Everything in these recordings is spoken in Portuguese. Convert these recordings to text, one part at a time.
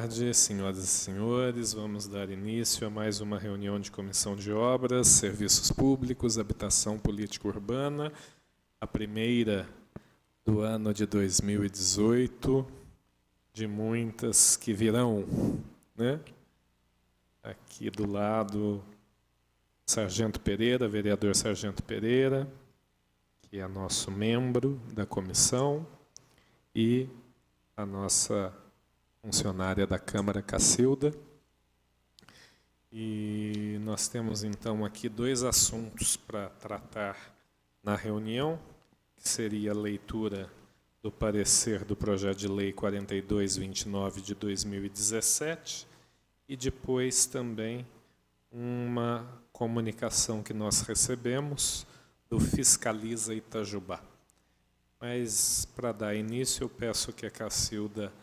tarde, senhoras e senhores. Vamos dar início a mais uma reunião de Comissão de Obras, Serviços Públicos, Habitação Política Urbana, a primeira do ano de 2018, de muitas que virão, né? Aqui do lado, Sargento Pereira, vereador Sargento Pereira, que é nosso membro da comissão, e a nossa funcionária da Câmara, Cacilda. E nós temos, então, aqui dois assuntos para tratar na reunião, que seria a leitura do parecer do projeto de lei 4229 de 2017 e depois também uma comunicação que nós recebemos do Fiscaliza Itajubá. Mas, para dar início, eu peço que a Cacilda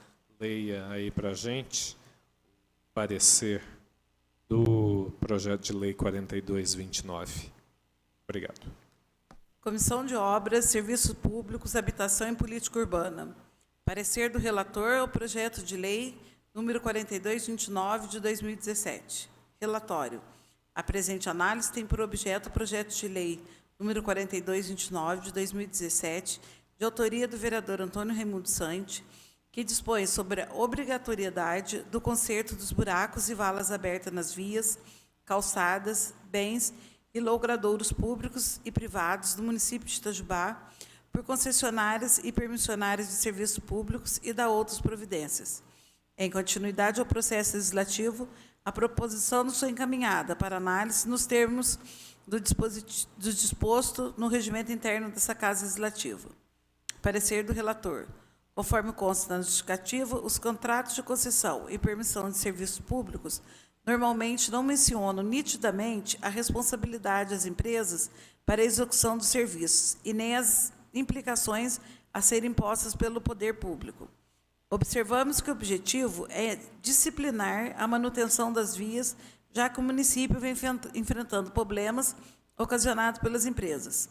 leia aí para a gente o parecer do projeto de lei 4229. Obrigado. Comissão de Obras, Serviços Públicos, Habitação e Política Urbana. Parecer do relator ao projeto de lei número 4229 de 2017. Relatório. A presente análise tem por objeto o projeto de lei número 4229 de 2017, de autoria do vereador Antônio Raimundo Sante, que dispõe sobre a obrigatoriedade do conserto dos buracos e valas abertas nas vias, calçadas, bens e logradouros públicos e privados do município de Itajubá por concessionárias e permissionárias de serviços públicos e da outras providências. Em continuidade ao processo legislativo, a proposição nos foi encaminhada para análise nos termos do disposto no regimento interno dessa Casa Legislativa. Parecer do relator. Conforme consta na justificativa, os contratos de concessão e permissão de serviços públicos normalmente não mencionam nitidamente a responsabilidade das empresas para a execução dos serviços e nem as implicações a serem impostas pelo poder público. Observamos que o objetivo é disciplinar a manutenção das vias, já que o município vem enfrentando problemas ocasionados pelas empresas.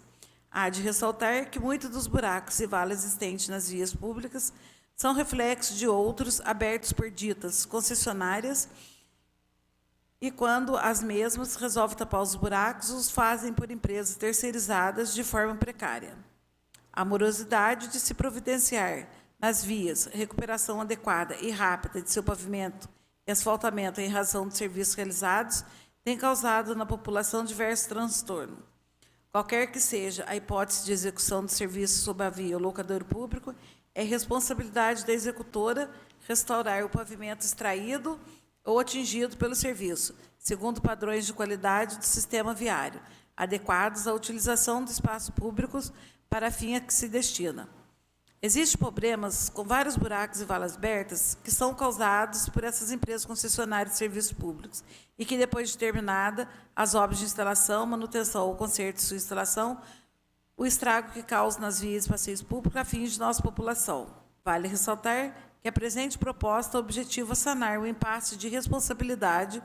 Há de ressaltar que muitos dos buracos e valas existentes nas vias públicas são reflexos de outros abertos por ditas concessionárias e, quando as mesmas resolvem tapar os buracos, os fazem por empresas terceirizadas de forma precária. A morosidade de se providenciar nas vias recuperação adequada e rápida de seu pavimento e asfaltamento em razão dos serviços realizados tem causado na população diversos transtornos. Qualquer que seja a hipótese de execução do serviço sob a via ou locador público, é responsabilidade da executora restaurar o pavimento extraído ou atingido pelo serviço, segundo padrões de qualidade do sistema viário, adequados à utilização do espaço público para a fim a que se destina. Existem problemas com vários buracos e valas abertas que são causados por essas empresas concessionárias de serviços públicos e que, depois de terminada as obras de instalação, manutenção ou conserto de sua instalação, o estrago que causa nas vias e passeios públicos a fim de nossa população. Vale ressaltar que a presente proposta objetiva sanar o impasse de responsabilidade,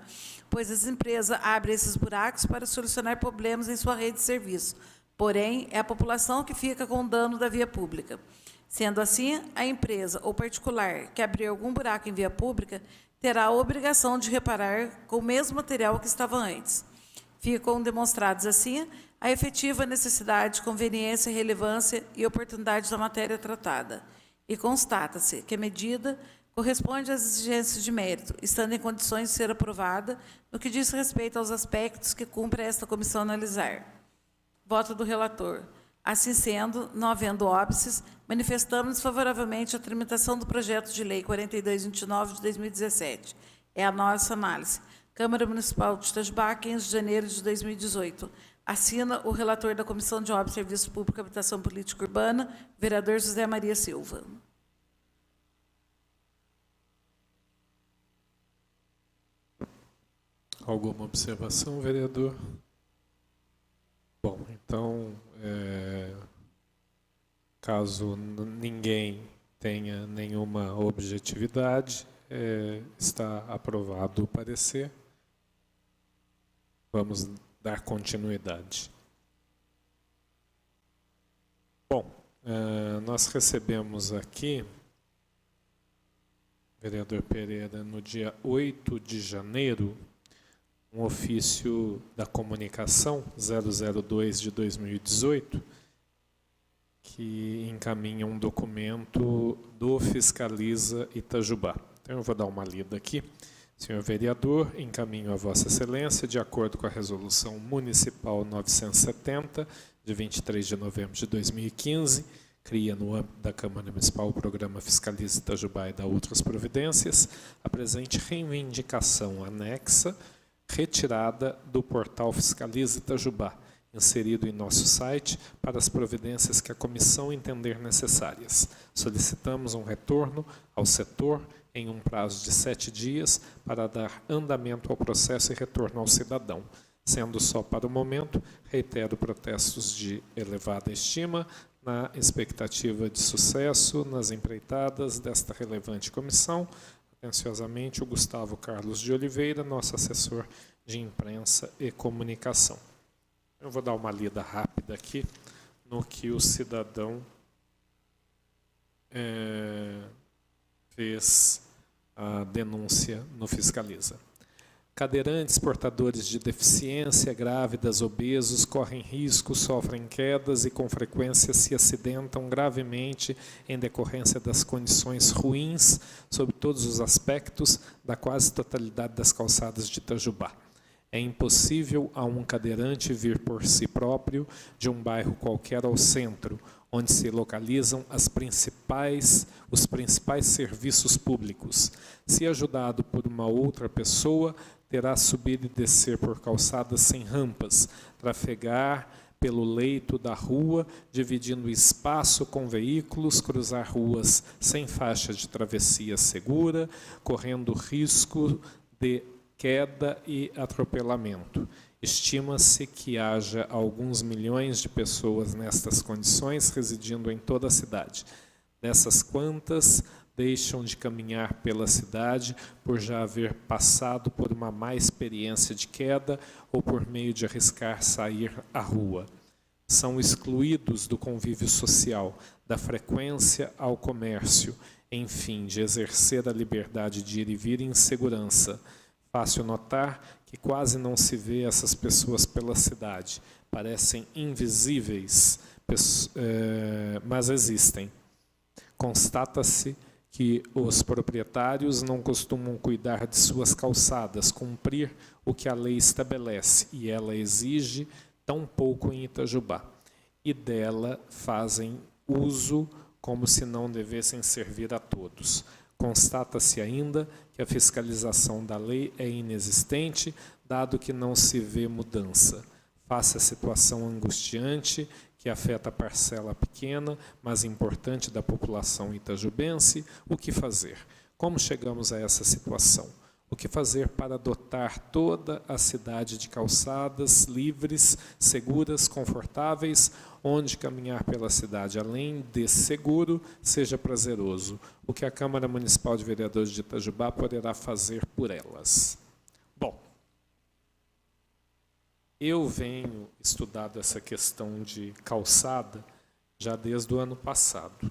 pois as empresas abrem esses buracos para solucionar problemas em sua rede de serviço. Porém, é a população que fica com o dano da via pública. Sendo assim, a empresa ou particular que abrir algum buraco em via pública terá a obrigação de reparar com o mesmo material que estava antes. Ficam demonstrados, assim, a efetiva necessidade, conveniência, relevância e oportunidade da matéria tratada. E constata-se que a medida corresponde às exigências de mérito, estando em condições de ser aprovada no que diz respeito aos aspectos que cumpre esta comissão analisar. Voto do relator. Assim sendo, não havendo óbices, manifestamos favoravelmente a tramitação do projeto de lei 4229 de 2017. É a nossa análise. Câmara Municipal de Itajubá, 15 de janeiro de 2018. Assina o relator da Comissão de Obras, Serviços Públicos, Habitação Política Urbana, vereador José Maria Silva. Alguma observação, vereador? Bom, então, caso ninguém tenha nenhuma objetividade, está aprovado o parecer. Vamos dar continuidade. Bom, nós recebemos aqui vereador Pereira, no dia 8 de janeiro, um ofício da comunicação 002 de 2018, que encaminha um documento do Fiscaliza Itajubá. Então, eu vou dar uma lida aqui. Senhor vereador, encaminho a Vossa Excelência, de acordo com a Resolução Municipal 970, de 23 de novembro de 2015, cria no âmbito da Câmara Municipal o Programa Fiscaliza Itajubá e da outras providências, a presente reivindicação anexa, retirada do portal Fiscaliza Itajubá, inserido em nosso site para as providências que a comissão entender necessárias. Solicitamos um retorno ao setor em um prazo de 7 dias para dar andamento ao processo e retorno ao cidadão. Sendo só para o momento, reitero protestos de elevada estima na expectativa de sucesso nas empreitadas desta relevante comissão. Atenciosamente, o Gustavo Carlos de Oliveira, nosso assessor de imprensa e comunicação. Eu vou dar uma lida rápida aqui no que o cidadão fez a denúncia no Fiscaliza. Cadeirantes, portadores de deficiência, grávidas, obesos, correm risco, sofrem quedas e com frequência se acidentam gravemente em decorrência das condições ruins, sob todos os aspectos, da quase totalidade das calçadas de Itajubá. É impossível a um cadeirante vir por si próprio de um bairro qualquer ao centro, onde se localizam os principais serviços públicos. Se ajudado por uma outra pessoa, terá subir e descer por calçadas sem rampas, trafegar pelo leito da rua, dividindo espaço com veículos, cruzar ruas sem faixa de travessia segura, correndo risco de queda e atropelamento. Estima-se que haja alguns milhões de pessoas nestas condições residindo em toda a cidade. Dessas quantas deixam de caminhar pela cidade por já haver passado por uma má experiência de queda ou por meio de arriscar sair à rua. São excluídos do convívio social, da frequência ao comércio, enfim, de exercer a liberdade de ir e vir em segurança. Fácil notar que quase não se vê essas pessoas pela cidade. Parecem invisíveis, mas existem. Constata-se que os proprietários não costumam cuidar de suas calçadas, cumprir o que a lei estabelece, e ela exige tão pouco em Itajubá, e dela fazem uso como se não devessem servir a todos. Constata-se ainda que a fiscalização da lei é inexistente, dado que não se vê mudança. Face à situação angustiante que afeta a parcela pequena, mas importante da população itajubense, o que fazer? Como chegamos a essa situação? O que fazer para dotar toda a cidade de calçadas livres, seguras, confortáveis, onde caminhar pela cidade, além de seguro, seja prazeroso? O que a Câmara Municipal de Vereadores de Itajubá poderá fazer por elas? Bom, eu venho estudando essa questão de calçada já desde o ano passado.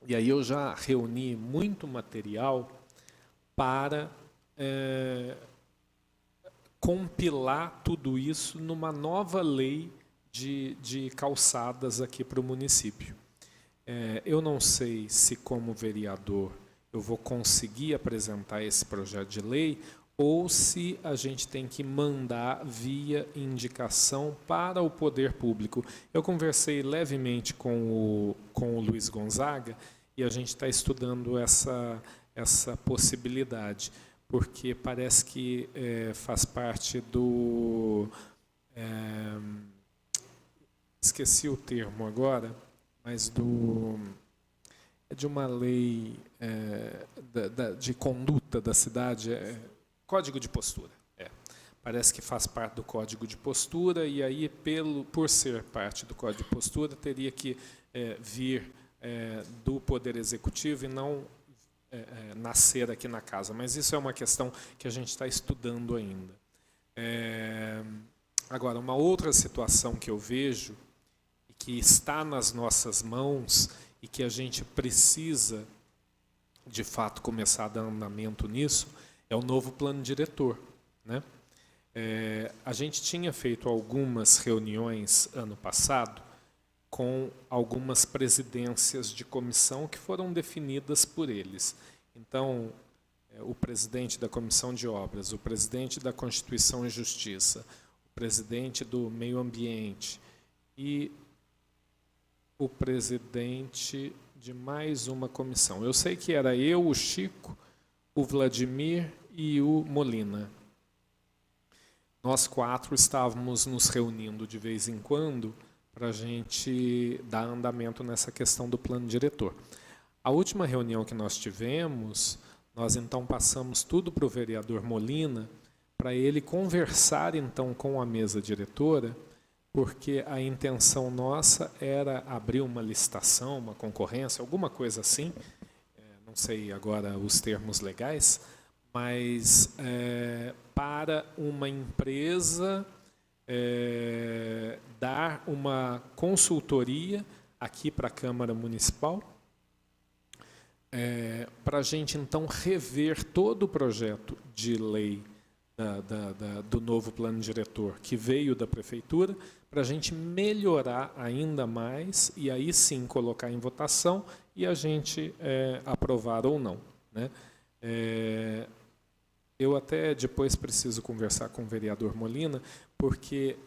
E aí eu já reuni muito material para compilar tudo isso numa nova lei de calçadas aqui para o município. Eu não sei se, como vereador, eu vou conseguir apresentar esse projeto de lei ou se a gente tem que mandar via indicação para o poder público. Eu conversei levemente com o Luiz Gonzaga e a gente está estudando essa possibilidade, porque parece que faz parte do... esqueci o termo agora, mas é de uma lei de conduta da cidade, Código de Postura. Parece que faz parte do Código de Postura, e aí, por ser parte do Código de Postura, teria que vir do Poder Executivo e não nascer aqui na casa. Mas isso é uma questão que a gente está estudando ainda. Agora, uma outra situação que eu vejo, que está nas nossas mãos e que a gente precisa de fato, começar a dar andamento nisso é o novo plano diretor, né? A gente tinha feito algumas reuniões ano passado com algumas presidências de comissão que foram definidas por eles. Então, o presidente da Comissão de Obras, o presidente da Constituição e Justiça, o presidente do Meio Ambiente e o presidente de mais uma comissão. Eu sei que era eu, o Chico, o Vladimir e o Molina. Nós 4 estávamos nos reunindo de vez em quando para a gente dar andamento nessa questão do plano diretor. A última reunião que nós tivemos, nós então passamos tudo para o vereador Molina, para ele conversar então com a mesa diretora, porque a intenção nossa era abrir uma licitação, uma concorrência, alguma coisa assim, não sei agora os termos legais, mas para uma empresa dar uma consultoria aqui para a Câmara Municipal, para a gente então rever todo o projeto de lei do novo plano diretor que veio da Prefeitura, para a gente melhorar ainda mais e aí sim colocar em votação e a gente aprovar ou não, né? Eu até depois preciso conversar com o vereador Molina, porque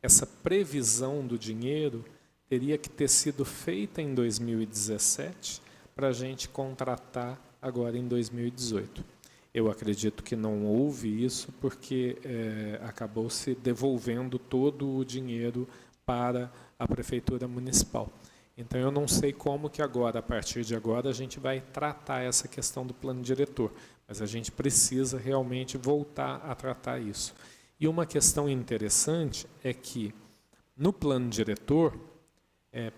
essa previsão do dinheiro teria que ter sido feita em 2017 para a gente contratar agora em 2018. Eu acredito que não houve isso, porque acabou se devolvendo todo o dinheiro para a Prefeitura Municipal. Então, eu não sei como que agora, a partir de agora, a gente vai tratar essa questão do plano diretor, mas a gente precisa realmente voltar a tratar isso. E uma questão interessante é que, no plano diretor,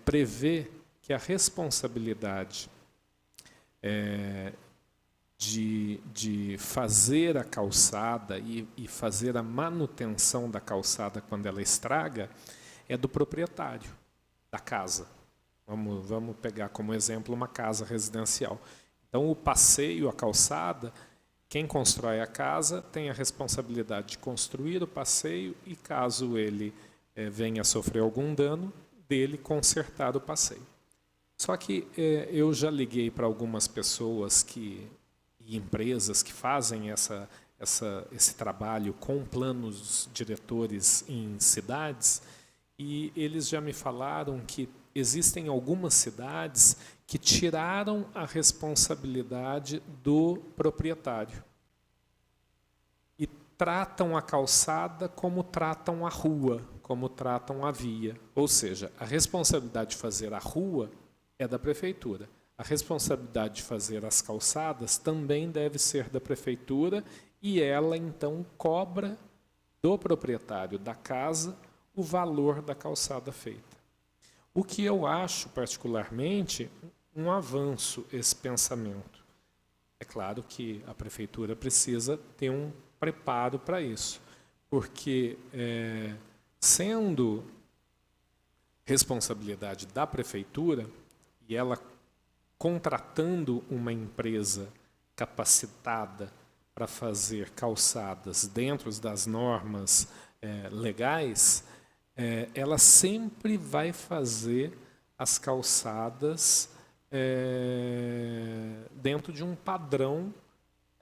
prevê que a responsabilidade de fazer a calçada e fazer a manutenção da calçada quando ela estraga é do proprietário da casa. Vamos pegar como exemplo uma casa residencial. Então, o passeio, a calçada, quem constrói a casa tem a responsabilidade de construir o passeio e, caso ele venha a sofrer algum dano, dele consertar o passeio. Só que eu já liguei para algumas pessoas e empresas que fazem esse trabalho com planos diretores em cidades, e eles já me falaram que existem algumas cidades que tiraram a responsabilidade do proprietário e tratam a calçada como tratam a rua, como tratam a via. Ou seja, a responsabilidade de fazer a rua é da prefeitura. A responsabilidade de fazer as calçadas também deve ser da prefeitura e ela, então, cobra do proprietário da casa o valor da calçada feita. O que eu acho, particularmente, um avanço esse pensamento. É claro que a prefeitura precisa ter um preparo para isso, porque, sendo responsabilidade da prefeitura, e ela contratando uma empresa capacitada para fazer calçadas dentro das normas legais, ela sempre vai fazer as calçadas dentro de um padrão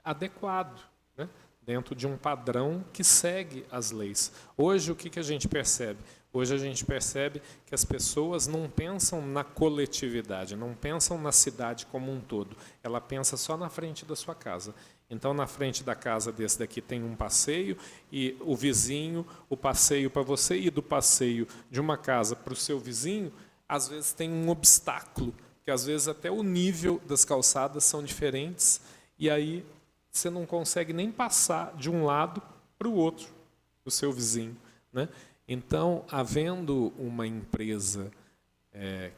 adequado, né? Dentro de um padrão que segue as leis. Hoje, o que a gente percebe? Hoje a gente percebe que as pessoas não pensam na coletividade, não pensam na cidade como um todo. Ela pensa só na frente da sua casa. Então, na frente da casa desse daqui tem um passeio e o vizinho, o passeio para você, e do passeio de uma casa para o seu vizinho, às vezes tem um obstáculo, que às vezes até o nível das calçadas são diferentes, e aí você não consegue nem passar de um lado para o outro, do seu vizinho, né? Então, havendo uma empresa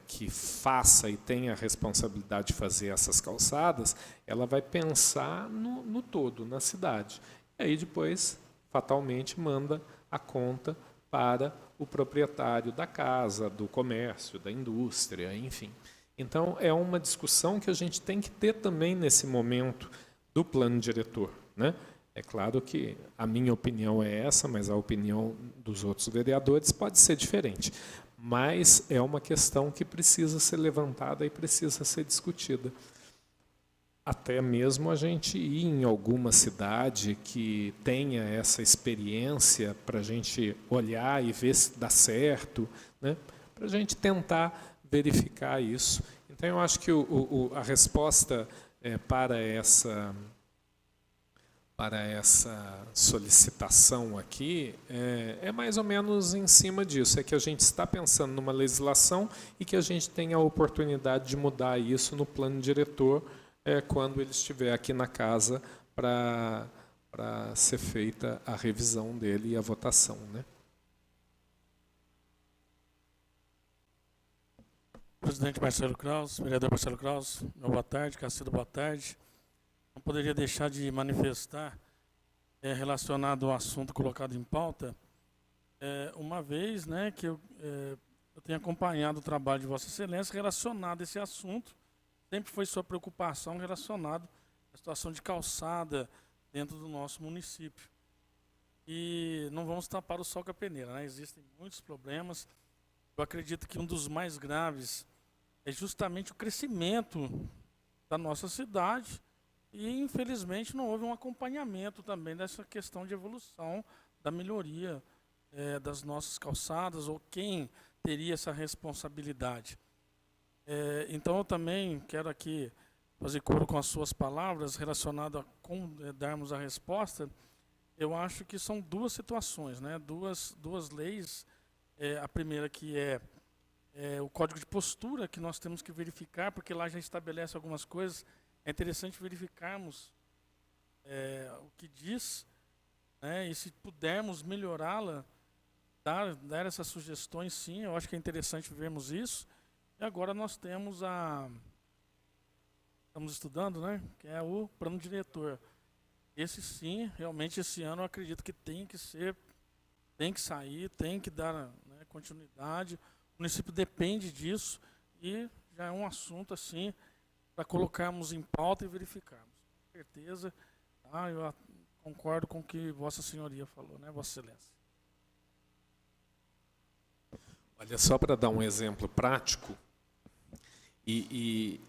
que faça e tenha a responsabilidade de fazer essas calçadas, ela vai pensar no todo, na cidade. E aí depois, fatalmente, manda a conta para o proprietário da casa, do comércio, da indústria, enfim. Então, é uma discussão que a gente tem que ter também nesse momento do plano diretor, né? É claro que a minha opinião é essa, mas a opinião dos outros vereadores pode ser diferente. Mas é uma questão que precisa ser levantada e precisa ser discutida. Até mesmo a gente ir em alguma cidade que tenha essa experiência para a gente olhar e ver se dá certo, né? Para a gente tentar verificar isso. Então, eu acho que a resposta para essa solicitação aqui é mais ou menos em cima disso, é que a gente está pensando numa legislação e que a gente tem a oportunidade de mudar isso no plano diretor quando ele estiver aqui na casa para ser feita a revisão dele e a votação, né? Presidente Marcelo Kraus, vereador Marcelo Kraus, boa tarde, Cacido, boa tarde. Não poderia deixar de manifestar, relacionado ao assunto colocado em pauta, uma vez, né, que eu tenho acompanhado o trabalho de Vossa Excelência relacionado a esse assunto, sempre foi sua preocupação relacionada à situação de calçada dentro do nosso município. E não vamos tapar o sol com a peneira, né? Existem muitos problemas. Eu acredito que um dos mais graves é justamente o crescimento da nossa cidade e, infelizmente, não houve um acompanhamento também dessa questão de evolução, da melhoria das nossas calçadas, ou quem teria essa responsabilidade. Então, eu também quero aqui fazer coro com as suas palavras relacionadas com darmos a resposta. Eu acho que são duas situações, né? Duas leis. A primeira que é o código de postura, que nós temos que verificar, porque lá já estabelece algumas coisas. É interessante verificarmos o que diz, né? E se pudermos melhorá-la, dar essas sugestões, sim, eu acho que é interessante vermos isso. E agora nós temos estamos estudando, né? Que é o plano diretor. Esse sim, realmente esse ano eu acredito que tem que sair, tem que dar, né, continuidade. O município depende disso e já é um assunto assim para colocarmos em pauta e verificarmos. Com certeza, tá? Eu concordo com o que Vossa Senhoria falou, né, Vossa Excelência? Olha, só para dar um exemplo prático,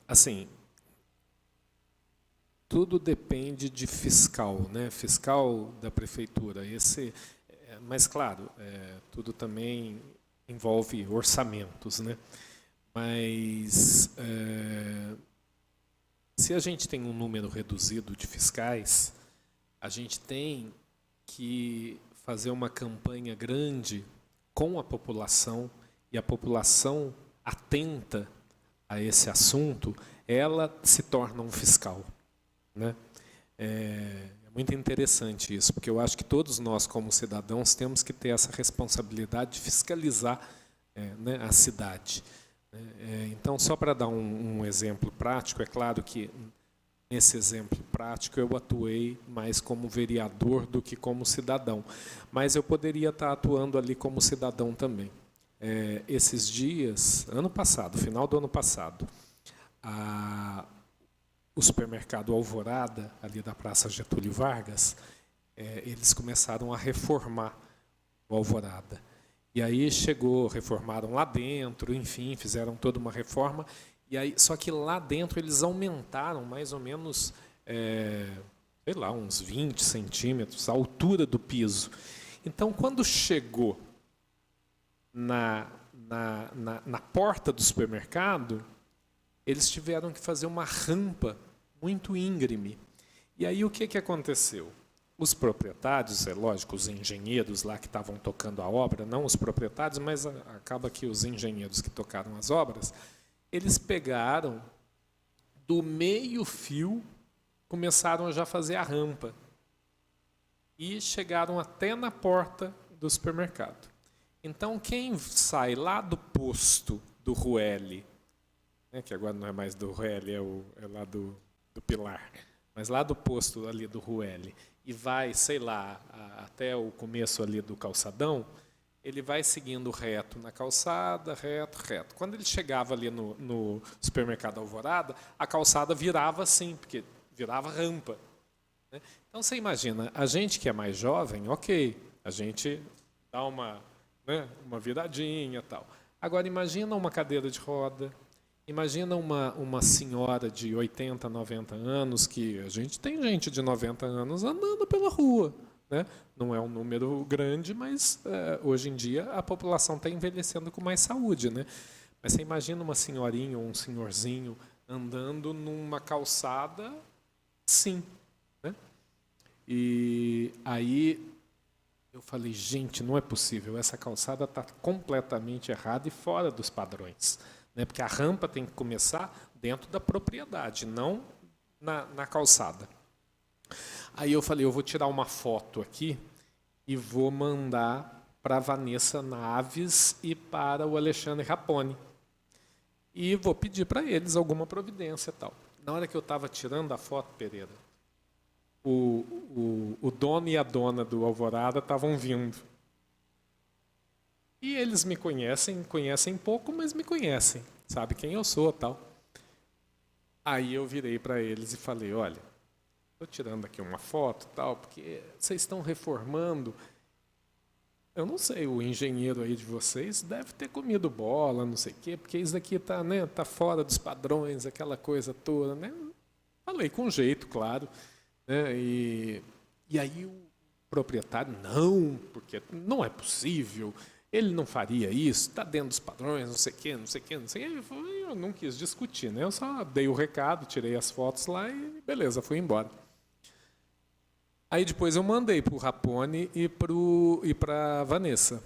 assim, tudo depende de fiscal, né? Fiscal da prefeitura. Mas, claro, tudo também envolve orçamentos, né? Mas, se a gente tem um número reduzido de fiscais, a gente tem que fazer uma campanha grande com a população, e a população atenta a esse assunto, ela se torna um fiscal, né? É muito interessante isso, porque eu acho que todos nós, como cidadãos, temos que ter essa responsabilidade de fiscalizar né, a cidade. Então, só para dar um exemplo prático, é claro que nesse exemplo prático eu atuei mais como vereador do que como cidadão, mas eu poderia estar atuando ali como cidadão também. Esses dias, final do ano passado, o supermercado Alvorada, ali da Praça Getúlio Vargas, eles começaram a reformar o Alvorada. E aí reformaram lá dentro, enfim, fizeram toda uma reforma. E aí, só que lá dentro eles aumentaram mais ou menos, sei lá, uns 20 centímetros a altura do piso. Então, quando chegou na porta do supermercado, eles tiveram que fazer uma rampa muito íngreme. E aí o que aconteceu? Os proprietários, é lógico, os engenheiros lá que estavam tocando a obra, não os proprietários, mas acaba que os engenheiros que tocaram as obras, eles pegaram do meio-fio, começaram a já fazer a rampa. E chegaram até na porta do supermercado. Então, quem sai lá do posto do Rueli, né, que agora não é mais do Rueli, é lá do Pilar, mas lá do posto ali do Rueli, e vai, sei lá, até o começo ali do calçadão, ele vai seguindo reto na calçada, reto, reto. Quando ele chegava ali no supermercado Alvorada, a calçada virava assim, porque virava rampa, né? Então, você imagina, a gente que é mais jovem, ok, a gente dá uma viradinha e tal. Agora, imagina uma cadeira de roda, imagina uma senhora de 80, 90 anos, que a gente tem gente de 90 anos andando pela rua, né? Não é um número grande, mas hoje em dia a população está envelhecendo com mais saúde, né? Mas você imagina uma senhorinha ou um senhorzinho andando numa calçada, sim, né? E aí eu falei, gente, não é possível, essa calçada está completamente errada e fora dos padrões, né? Porque a rampa tem que começar dentro da propriedade, não na calçada. Aí eu falei, eu vou tirar uma foto aqui e vou mandar para a Vanessa Naves e para o Alexandre Raponi. E vou pedir para eles alguma providência e tal. Na hora que eu estava tirando a foto, Pereira, o dono e a dona do Alvorada estavam vindo. E eles me conhecem pouco, mas me conhecem, sabe quem eu sou, tal. Aí eu virei para eles e falei, olha, estou tirando aqui uma foto, tal, porque vocês estão reformando. Eu não sei, o engenheiro aí de vocês deve ter comido bola, não sei o quê, porque isso daqui está, né, tá fora dos padrões, aquela coisa toda, né? Falei com jeito, claro, né? E aí o proprietário, não, porque não é possível, ele não faria isso, está dentro dos padrões, não sei o quê, não sei o quê, não sei o quê. Eu não quis discutir, né? Eu só dei o recado, tirei as fotos lá e beleza, fui embora. Aí depois eu mandei para o Raponi e para a Vanessa.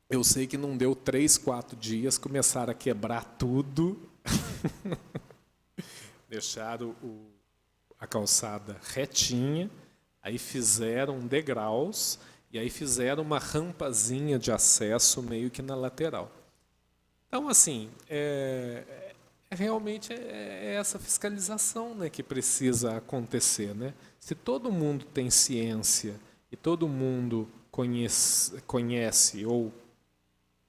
Eu sei que não deu 3, 4 dias, começaram a quebrar tudo, deixaram a calçada retinha, aí fizeram degraus e aí fizeram uma rampazinha de acesso meio que na lateral. Então, assim, realmente é essa fiscalização, né, que precisa acontecer, né? Se todo mundo tem ciência e todo mundo conhece ou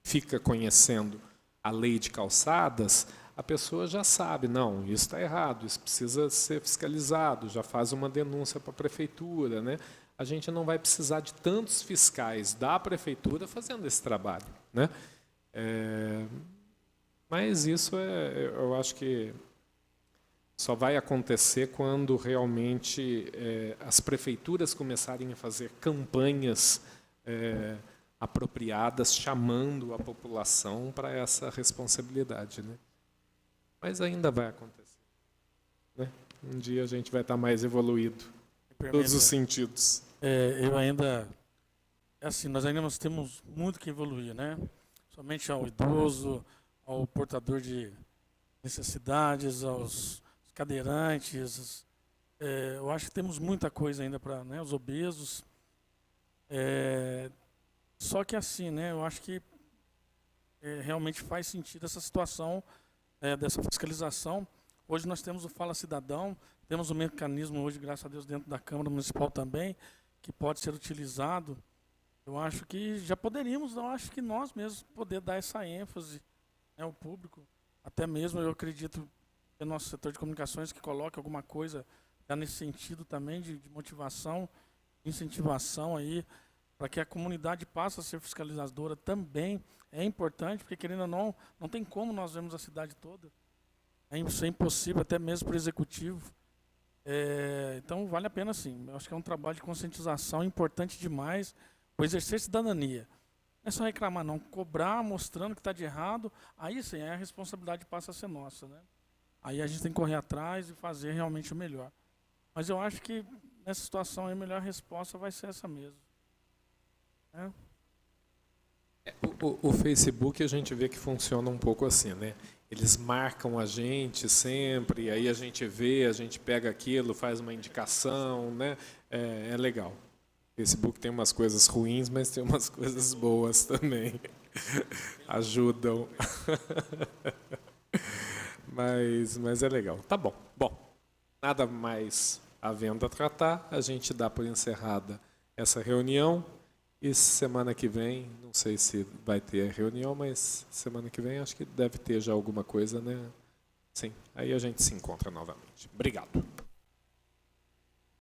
fica conhecendo a lei de calçadas, a pessoa já sabe, não, isso está errado, isso precisa ser fiscalizado, já faz uma denúncia para a prefeitura, né? A gente não vai precisar de tantos fiscais da prefeitura fazendo esse trabalho, né? Mas isso eu acho que só vai acontecer quando realmente as prefeituras começarem a fazer campanhas apropriadas, chamando a população para essa responsabilidade, né? Mas ainda vai acontecer, né? Um dia a gente vai estar mais evoluído, em todos os sentidos. Eu ainda... assim, nós ainda temos muito que evoluir, né? Somente ao idoso, ao portador de necessidades, aos cadeirantes. Eu acho que temos muita coisa ainda para, né, os obesos. Só que assim, né, eu acho que realmente faz sentido essa situação dessa fiscalização. Hoje nós temos o Fala Cidadão, temos um mecanismo hoje, graças a Deus, dentro da Câmara Municipal também, que pode ser utilizado. Eu acho que já poderíamos, eu acho que nós mesmos poder dar essa ênfase, né, ao público. Até mesmo eu acredito que o nosso setor de comunicações que coloque alguma coisa nesse sentido também de motivação, incentivação aí, para que a comunidade passe a ser fiscalizadora também. É importante, porque querendo ou não tem como nós vermos a cidade toda. Isso é impossível, até mesmo para o executivo. Então vale a pena sim. Eu acho que é um trabalho de conscientização importante demais, o exercer cidadania. Não é só reclamar, não. Cobrar, mostrando que está de errado, aí sim, a responsabilidade passa a ser nossa, né? Aí a gente tem que correr atrás e fazer realmente o melhor. Mas eu acho que nessa situação a melhor resposta vai ser essa mesmo. O Facebook a gente vê que funciona um pouco assim, né? Eles marcam a gente sempre, aí a gente vê, a gente pega aquilo, faz uma indicação, né? É legal. O Facebook tem umas coisas ruins, mas tem umas coisas boas também. Ajudam. mas é legal. Tá bom. Bom, nada mais havendo a tratar, a gente dá por encerrada essa reunião E semana que vem, não sei se vai ter reunião, mas semana que vem acho que deve ter já alguma coisa, né? Sim, aí a gente se encontra novamente. Obrigado.